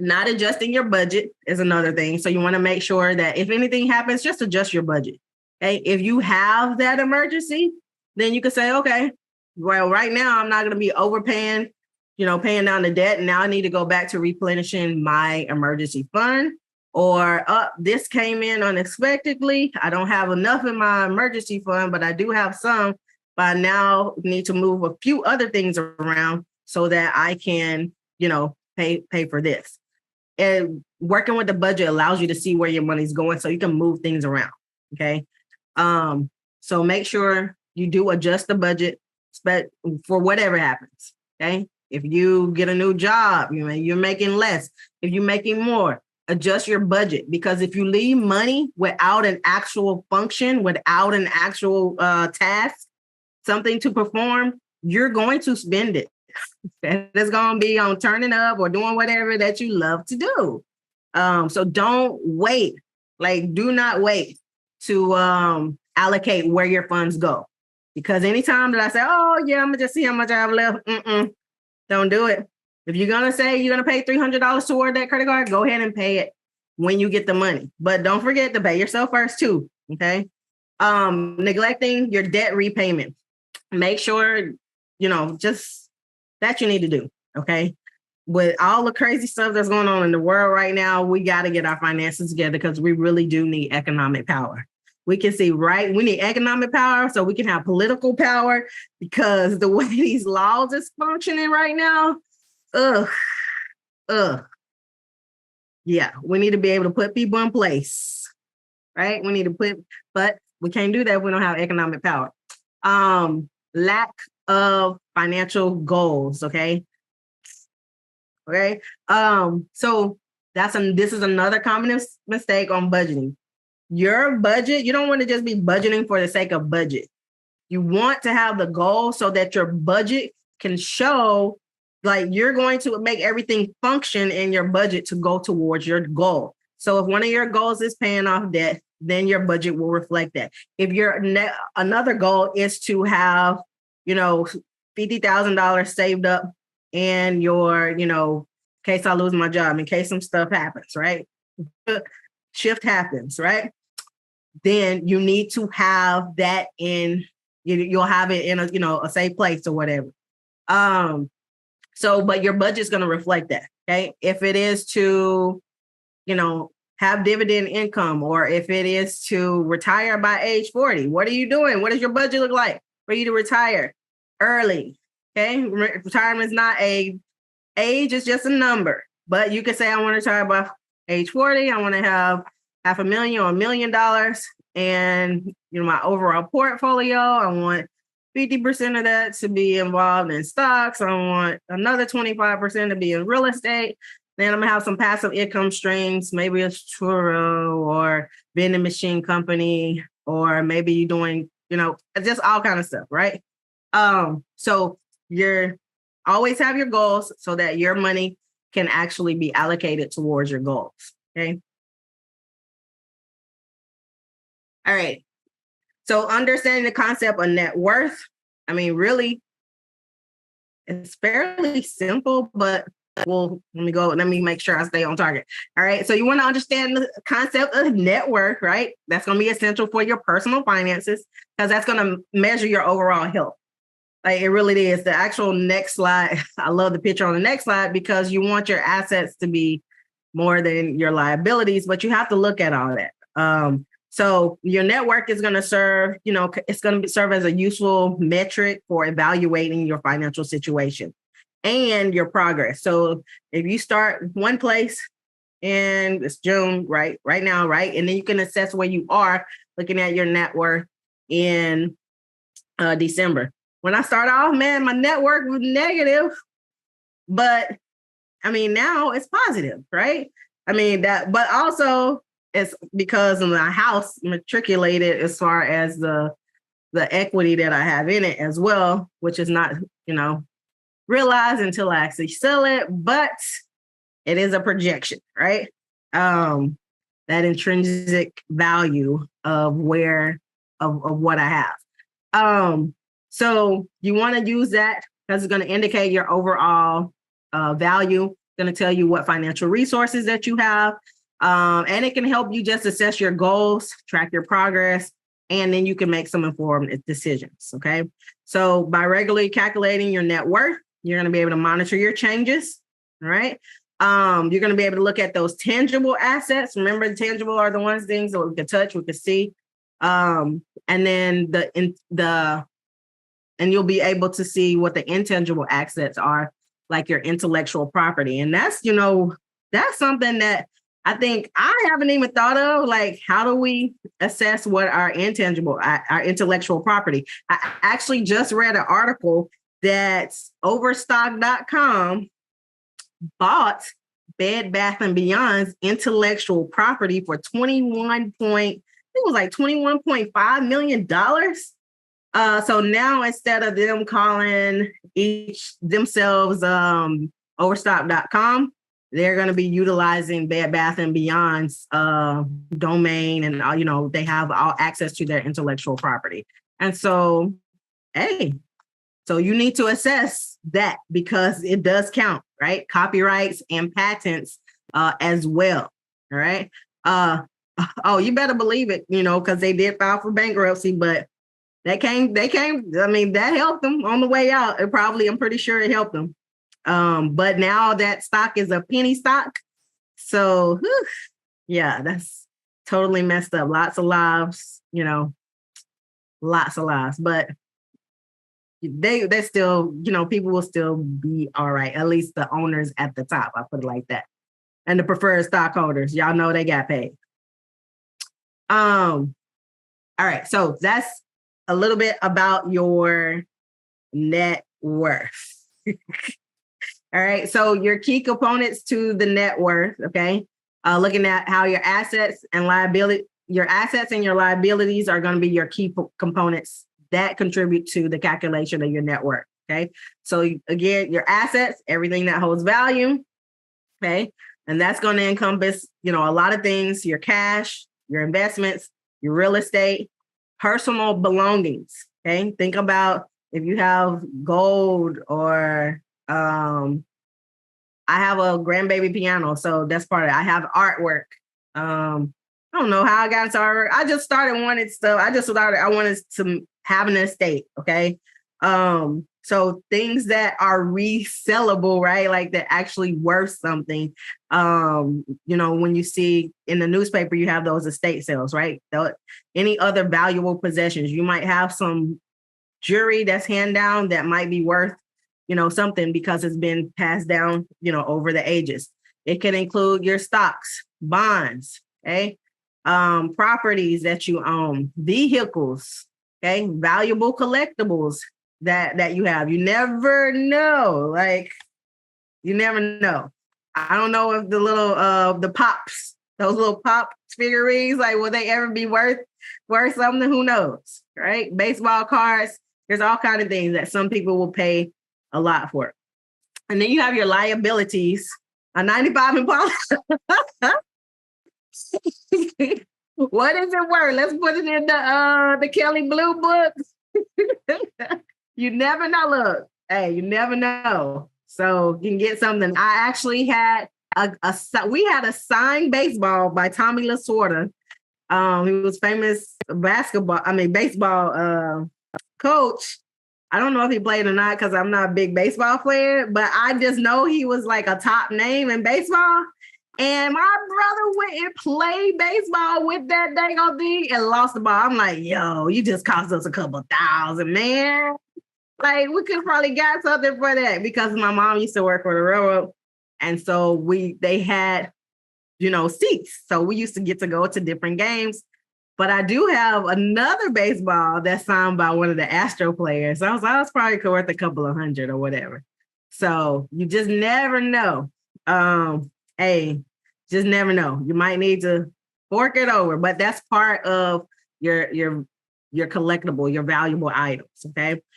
Not adjusting your budget is another thing. So you want to make sure that if anything happens, just adjust your budget. Okay. If you have that emergency, then you can say, okay, well, right now I'm not going to be overpaying, paying down the debt. Now I need to go back to replenishing my emergency fund. Or this came in unexpectedly. I don't have enough in my emergency fund, but I do have some. But I now need to move a few other things around so that I can, pay for this. And working with the budget allows you to see where your money's going so you can move things around. Okay. So make sure you do adjust the budget for whatever happens. Okay. If you get a new job, you're making less. If you're making more, adjust your budget, because if you leave money without an actual function, without an actual task, something to perform, you're going to spend it. It's going to be on turning up or doing whatever that you love to do. So don't wait. Do not wait to allocate where your funds go. Because anytime that I say, oh, yeah, I'm going to just see how much I have left. Don't do it. If you're going to say you're going to pay $300 toward that credit card, go ahead and pay it when you get the money. But don't forget to pay yourself first too. Okay. Neglecting your debt repayment. Make sure, just that you need to do. Okay. With all the crazy stuff that's going on in the world right now, we got to get our finances together because we really do need economic power. We can see, right? We need economic power so we can have political power, because the way these laws is functioning right now, yeah, we need to be able to put people in place, right? But we can't do that if we don't have economic power. Lack of financial goals. Okay. So this is another common mistake on budgeting. Your budget, you don't want to just be budgeting for the sake of budget. You want to have the goal so that your budget can show you're going to make everything function in your budget to go towards your goal. So if one of your goals is paying off debt, then your budget will reflect that. If another goal is to have, $50,000 saved up and in case I lose my job, in case some stuff happens, right? Shift happens, right? Then you need to have that you'll have it in a safe place or whatever. But your budget's going to reflect that. Okay. If it is to, have dividend income, or if it is to retire by age 40, what are you doing? What does your budget look like for you to retire early? Okay. Retirement is not age is just a number, but you can say, I want to retire by age 40. I want to have $500,000 or $1 million. And, my overall portfolio, I want 50% of that to be involved in stocks. I want another 25% to be in real estate. Then I'm going to have some passive income streams, maybe a Turo or vending machine company, or maybe you're doing, just all kind of stuff, right? So you're always have your goals so that your money can actually be allocated towards your goals. Okay. All right. So understanding the concept of net worth, really, it's fairly simple, but let me make sure I stay on target. All right. So you want to understand the concept of net worth, right? That's going to be essential for your personal finances, because that's going to measure your overall health. It really is. The actual next slide, I love the picture on the next slide, because you want your assets to be more than your liabilities, but you have to look at all that. So your network is going to serve, it's going to serve as a useful metric for evaluating your financial situation and your progress. So if you start one place and it's June, right now, right? And then you can assess where you are looking at your net worth in December. When I started off, man, my net worth was negative, but now it's positive, right? But also it's because of my house matriculated as far as the equity that I have in it as well, which is not, realized until I actually sell it, but it is a projection, right? That intrinsic value of what I have. So you want to use that because it's going to indicate your overall value, going to tell you what financial resources that you have. And it can help you just assess your goals, track your progress, and then you can make some informed decisions. Okay. So by regularly calculating your net worth, you're going to be able to monitor your changes. All right. You're going to be able to look at those tangible assets. Remember, tangible are the things that we can touch, we can see. And then and you'll be able to see what the intangible assets are, like your intellectual property. And that's something that I think I haven't even thought of. Like, how do we assess what our intellectual property? I actually just read an article that Overstock.com bought Bed Bath & Beyond's intellectual property for $21.5 million. So now instead of them calling themselves Overstock.com, they're going to be utilizing Bed Bath & Beyond's domain, and they have all access to their intellectual property. And so, so you need to assess that because it does count, right? Copyrights and patents as well. All right. You better believe it, because they did file for bankruptcy, but that helped them on the way out. I'm pretty sure it helped them. But now that stock is a penny stock. So yeah, that's totally messed up. Lots of lives, lots of lives, but they still, people will still be all right. At least the owners at the top, I put it like that. And the preferred stockholders, y'all know they got paid. All right. So that's a little bit about your net worth. All right. So your key components to the net worth. Okay. Looking at how your assets and your liabilities are going to be your key components that contribute to the calculation of your net worth. Okay. So again, your assets, everything that holds value. Okay. And that's going to encompass, a lot of things: your cash, your investments, your real estate, personal belongings. Okay. Think about if you have gold or, I have a grandbaby piano, so that's part of it. I have artwork. I don't know how I got into artwork. I just started wanting stuff. I wanted to have an estate. Okay. So things that are resellable, right? Like they're actually worth something. When you see in the newspaper, you have those estate sales, right? Any other valuable possessions. You might have some jewelry that's hand down that might be worth, something because it's been passed down, over the ages. It can include your stocks, bonds, okay? Properties that you own, vehicles, okay? Valuable collectibles that you have. You never know. You never know. I don't know if the little those little pop figurines, will they ever be worth something? Who knows, right? Baseball cards. There's all kinds of things that some people will pay a lot for. And then you have your liabilities. A 95 Impala. What is it worth? Let's put it in the Kelly Blue book. You never know. Look, hey, you never know. So you can get something. I actually had we had a signed baseball by Tommy Lasorda. He was famous baseball coach. I don't know if he played or not because I'm not a big baseball player, but I just know he was like a top name in baseball. And my brother went and played baseball with that dang old thing and lost the ball. I'm like, yo, you just cost us a couple $1,000, man. Like, we could probably got something for that because my mom used to work for the railroad. And so they had, seats. So we used to get to go to different games. But I do have another baseball that's signed by one of the Astro players. So I was probably worth a couple of $100 or whatever. So you just never know. Just never know. You might need to fork it over, but that's part of your collectible, your valuable items. Okay.